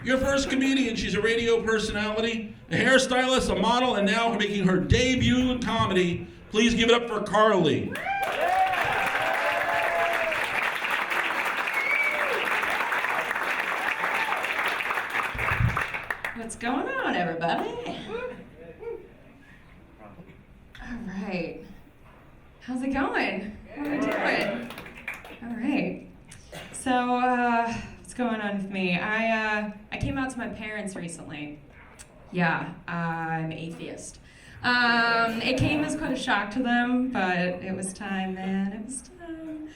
Your first comedian, she's a radio personality, a hairstylist, a model, and now making her debut in comedy. Please give it up for Karle. What's going on, everybody? All right. How's it going? What are we doing? All right. So, what's going on with me? I came out to my parents recently. Yeah, I'm atheist. It came as quite a shock to them, but it was time, man. It was time.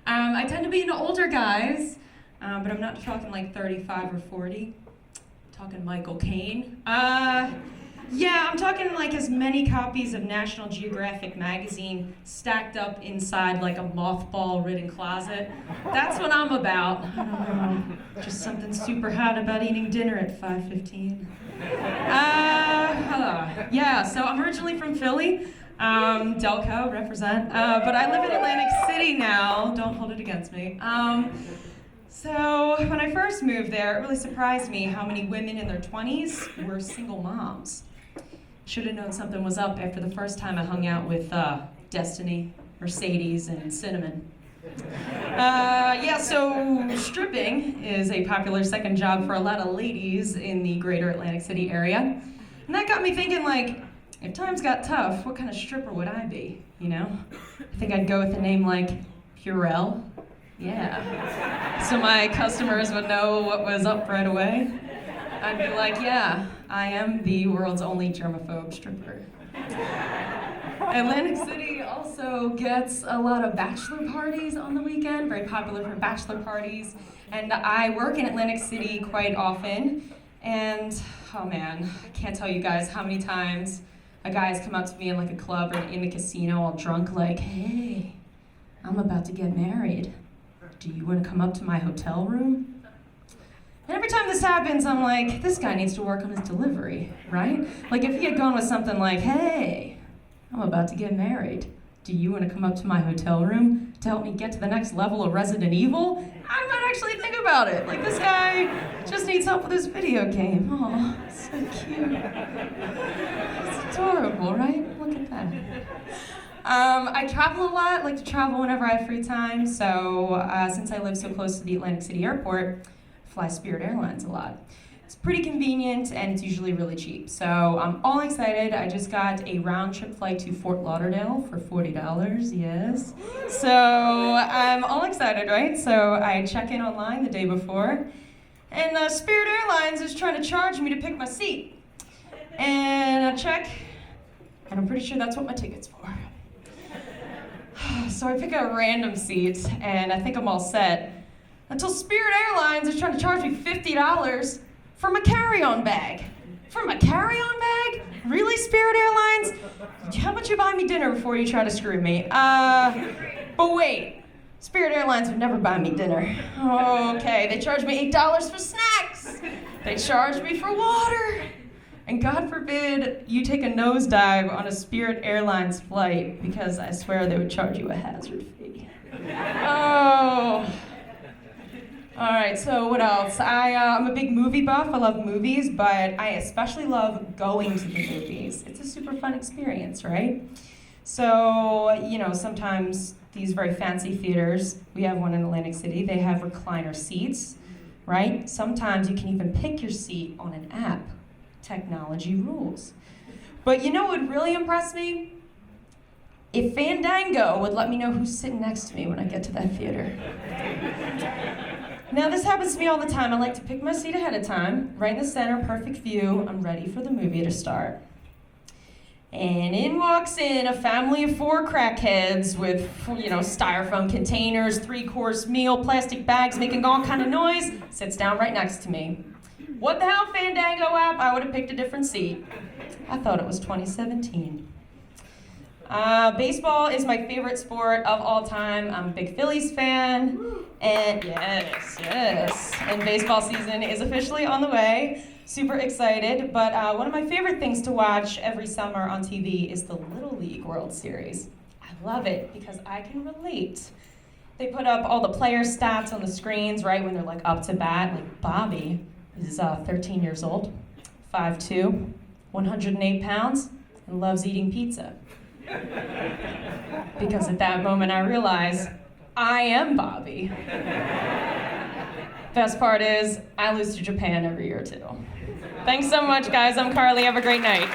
I tend to be into older guys, but I'm not talking like 35 or 40. Talking Michael Caine. Yeah, I'm talking like as many copies of National Geographic magazine stacked up inside like a mothball-ridden closet. That's what I'm about. I don't know, just something super hot about eating dinner at 5:15. Yeah, so I'm originally from Philly, Delco, represent, but I live in Atlantic City now. Don't hold it against me. So when I first moved there, it really surprised me how many women in their 20s were single moms. Should have known something was up after the first time I hung out with Destiny, Mercedes, and Cinnamon. Yeah, so stripping is a popular second job for a lot of ladies in the greater Atlantic City area. And that got me thinking, like, if times got tough, what kind of stripper would I be, you know? I think I'd go with a name like Purell. Yeah. So my customers would know what was up right away. I'd be like, yeah, I am the world's only germaphobe stripper. Atlantic City also gets a lot of bachelor parties on the weekend, very popular for bachelor parties. And I work in Atlantic City quite often. And, oh man, I can't tell you guys how many times a guy has come up to me in like a club or in the casino all drunk like, hey, I'm about to get married. Do you want to come up to my hotel room? And every time this happens, I'm like, this guy needs to work on his delivery, right? Like if he had gone with something like, hey, I'm about to get married. Do you want to come up to my hotel room to help me get to the next level of Resident Evil? I might actually think about it. Like this guy just needs help with his video game. Oh, so cute. It's adorable, right? Look at that. I travel a lot, like to travel whenever I have free time, so since I live so close to the Atlantic City airport, I fly Spirit Airlines a lot. It's pretty convenient and it's usually really cheap, so I'm all excited. I just got a round-trip flight to Fort Lauderdale for $40, yes. So I'm all excited, right? So I check in online the day before, and Spirit Airlines is trying to charge me to pick my seat. And I check, and I'm pretty sure that's what my ticket's for. So I pick a random seat, and I think I'm all set, until Spirit Airlines is trying to charge me $50 for my carry-on bag. For my carry-on bag? Really, Spirit Airlines? How about you buy me dinner before you try to screw me? But wait, Spirit Airlines would never buy me dinner. Okay, they charge me $8 for snacks. They charge me for water. And God forbid you take a nosedive on a Spirit Airlines flight, because I swear they would charge you a hazard fee. Oh. All right, so what else? I'm a big movie buff. I love movies, but I especially love going to the movies. It's a super fun experience, right? So, you know, sometimes these very fancy theaters, we have one in Atlantic City, they have recliner seats, right? Sometimes you can even pick your seat on an app. Technology rules. But you know what would really impress me? If Fandango would let me know who's sitting next to me when I get to that theater. Now this happens to me all the time. I like to pick my seat ahead of time, right in the center, perfect view. I'm ready for the movie to start. And in walks in a family of 4 crackheads with, you know, styrofoam containers, 3-course meal, plastic bags, making all kind of noise, sits down right next to me. What the hell, Fandango app? I would have picked a different seat. I thought it was 2017. Baseball is my favorite sport of all time. I'm a big Phillies fan. And yes. And baseball season is officially on the way. Super excited. But one of my favorite things to watch every summer on TV is the Little League World Series. I love it because I can relate. They put up all the player stats on the screens, right, when they're like up to bat. Like Bobby is 13 years old, 5'2", 108 pounds, and loves eating pizza. Because at that moment I realized I am Bobby. Best part is, I lose to Japan every year too. Thanks so much, guys. I'm Karle. Have a great night.